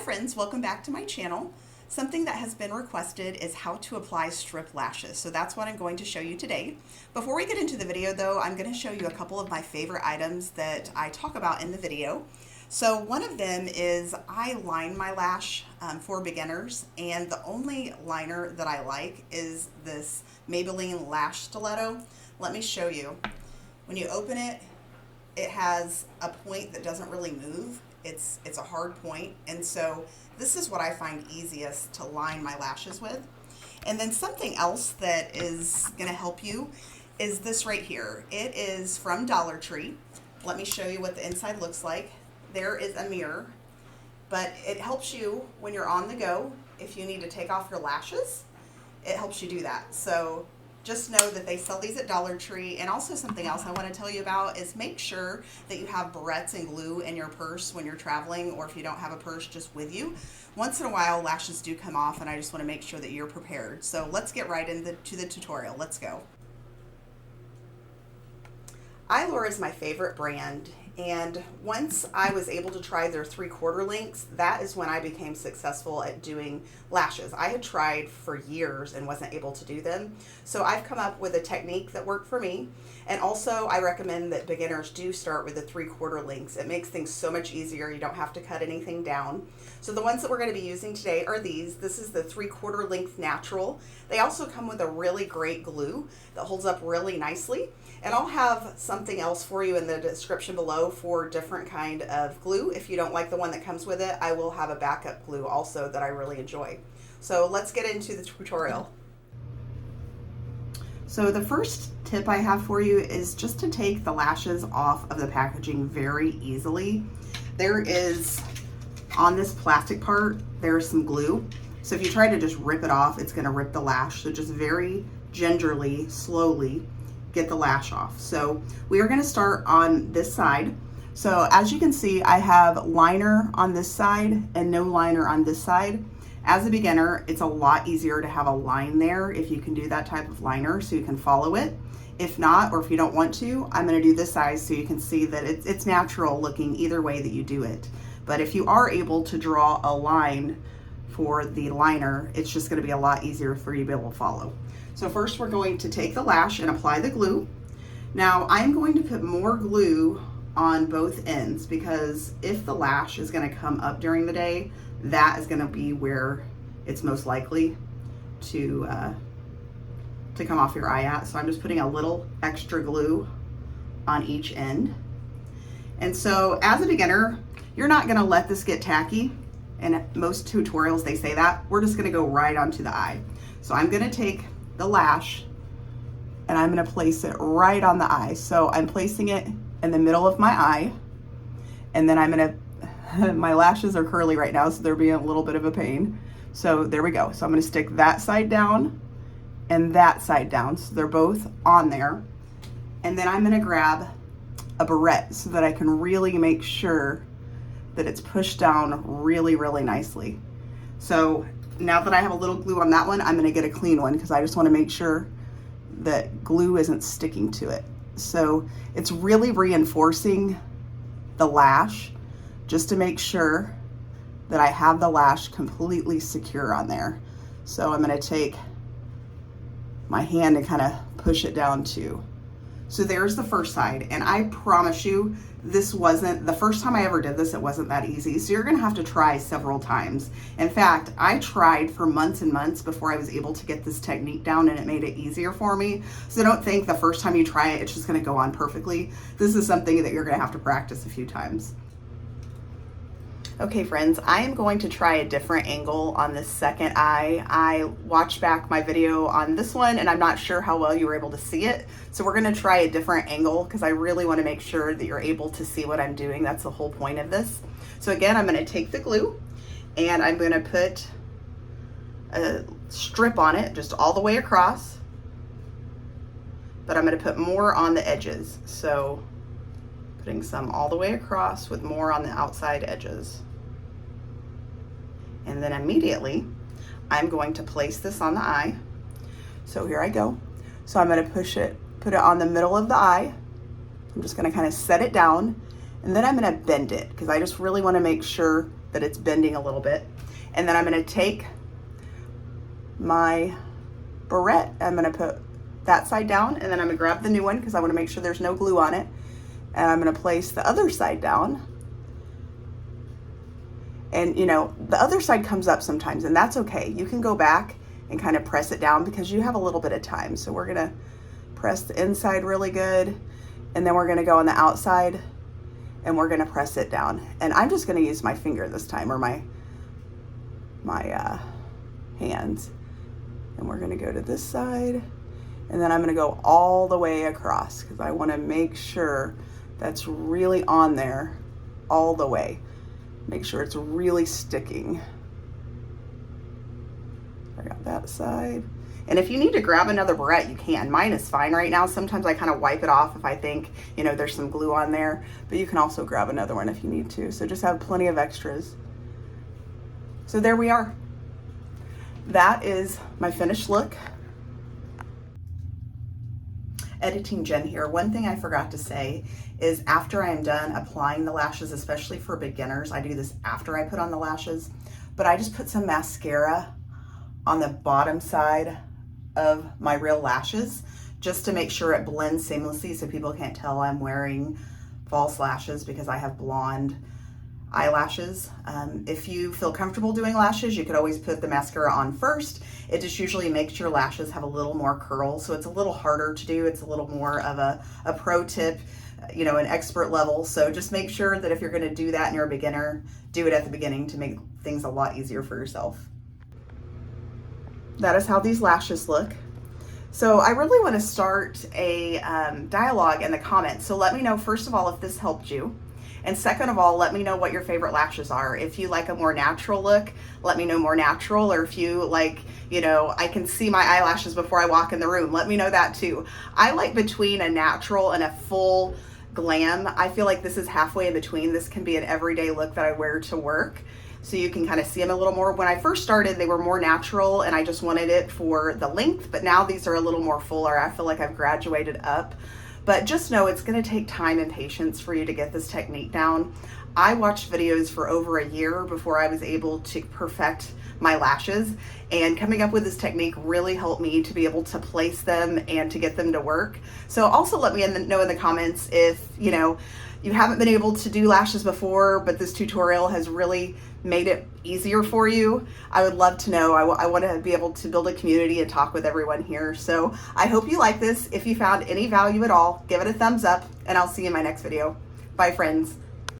friends, welcome back to my channel. Something that has been requested is how to apply strip lashes. So that's what I'm going to show you today. Before we get into the video though, I'm going to show you a couple of my favorite items that I talk about in the video. So one of them is I line my lash for beginners, and the only liner that I like is this Maybelline Lash Stiletto. Let me show you. When you open it, it has a point that doesn't really move. It's a hard point, and so this is what I find easiest to line my lashes with. And then something else that is going to help you is this right here. It is from Dollar Tree. Let me show you what the inside looks like. There is a mirror, but it helps you when you're on the go. If you need to take off your lashes, it helps you do that. So just know that they sell these at Dollar Tree. And also something else I want to tell you about is make sure that you have barrettes and glue in your purse when you're traveling, or if you don't have a purse, just with you. Once in a while, lashes do come off, and I just want to make sure that you're prepared. So let's get right into the tutorial. Let's go. EYLURE is my favorite brand, and once I was able to try their 3/4 lengths, that is when I became successful at doing lashes. I had tried for years and wasn't able to do them, so I've come up with a technique that worked for me. And also I recommend that beginners do start with the 3/4 lengths. It makes things so much easier. You don't have to cut anything down. So the ones that we're going to be using today are these. This is the 3/4 length natural. They also come with a really great glue that holds up really nicely. And I'll have something else for you in the description below for different kind of glue. If you don't like the one that comes with it, I will have a backup glue also that I really enjoy. So let's get into the tutorial. So the first tip I have for you is just to take the lashes off of the packaging very easily. There is, on this plastic part, there's some glue. So if you try to just rip it off, it's gonna rip the lash. So just very gingerly, slowly, get the lash off. So we are going to start on this side. So as you can see, I have liner on this side and no liner on this side. As a beginner, it's a lot easier to have a line there if you can do that type of liner so you can follow it. If not, or if you don't want to, I'm going to do this side so you can see that it's natural looking either way that you do it. But if you are able to draw a line for the liner, it's just going to be a lot easier for you to be able to follow. So first we're going to take the lash and apply the glue. Now I'm going to put more glue on both ends because if the lash is going to come up during the day, that is going to be where it's most likely to come off your eye at. So I'm just putting a little extra glue on each end. And so as a beginner, you're not going to let this get tacky. And most tutorials, they say that. We're just going to go right onto the eye. So I'm going to take the lash and I'm going to place it right on the eye. So I'm placing it in the middle of my eye, and then I'm going to, my lashes are curly right now, so they're being a little bit of a pain. So there we go. So I'm going to stick that side down and that side down. So they're both on there. And then I'm going to grab a barrette so that I can really make sure that it's pushed down really, really nicely. So now that I have a little glue on that one, I'm going to get a clean one because I just want to make sure that glue isn't sticking to it. So it's really reinforcing the lash just to make sure that I have the lash completely secure on there. So I'm going to take my hand and kind of push it down too. So there's the first side, and I promise you, this wasn't, the first time I ever did this, it wasn't that easy. So you're gonna have to try several times. In fact, I tried for months and months before I was able to get this technique down, and it made it easier for me. So don't think the first time you try it, it's just gonna go on perfectly. This is something that you're gonna have to practice a few times. Okay friends, I am going to try a different angle on this second eye. I watched back my video on this one and I'm not sure how well you were able to see it. So we're gonna try a different angle because I really wanna make sure that you're able to see what I'm doing. That's the whole point of this. So again, I'm gonna take the glue and I'm gonna put a strip on it just all the way across, but I'm gonna put more on the edges. So putting some all the way across with more on the outside edges. And then immediately I'm going to place this on the eye. So here I go. So I'm going to put it on the middle of the eye. I'm just going to kind of set it down, and then I'm going to bend it because I just really want to make sure that it's bending a little bit. And then I'm gonna take my barrette, I'm gonna put that side down, and then I'm gonna grab the new one because I wanna make sure there's no glue on it. And I'm gonna place the other side down. And you know, the other side comes up sometimes, and that's okay. You can go back and kind of press it down because you have a little bit of time. So we're gonna press the inside really good, and then we're gonna go on the outside and we're gonna press it down. And I'm just gonna use my finger this time, or my hands. And we're gonna go to this side, and then I'm gonna go all the way across because I wanna make sure that's really on there all the way. Make sure it's really sticking. I got that side. And if you need to grab another barrette, you can. Mine is fine right now. Sometimes I kind of wipe it off if I think, you know, there's some glue on there, but you can also grab another one if you need to. So just have plenty of extras. So there we are. That is my finished look. Editing Jen here. One thing I forgot to say is after I'm done applying the lashes, especially for beginners, I do this after I put on the lashes, but I just put some mascara on the bottom side of my real lashes just to make sure it blends seamlessly so people can't tell I'm wearing false lashes because I have blonde eyelashes. If you feel comfortable doing lashes, you could always put the mascara on first. It just usually makes your lashes have a little more curl, so it's a little harder to do. It's a little more of a pro tip, you know, an expert level. So just make sure that if you're gonna do that and you're a beginner, do it at the beginning to make things a lot easier for yourself. That is how these lashes look. So I really want to start a dialogue in the comments. So let me know, first of all, if this helped you. And second of all, let me know what your favorite lashes are. If you like a more natural look, let me know more natural. Or if you like, you know, I can see my eyelashes before I walk in the room, let me know that too. I like between a natural and a full glam. I feel like this is halfway in between. This can be an everyday look that I wear to work. So you can kind of see them a little more. When I first started, they were more natural and I just wanted it for the length, but now these are a little more fuller. I feel like I've graduated up. But just know it's gonna take time and patience for you to get this technique down. I watched videos for over a year before I was able to perfect my lashes, and coming up with this technique really helped me to be able to place them and to get them to work. So also let me know in the comments if, you know, you haven't been able to do lashes before, but this tutorial has really made it easier for you. I would love to know. I want to be able to build a community and talk with everyone here. So I hope you like this. If you found any value at all, give it a thumbs up, and I'll see you in my next video. Bye, friends.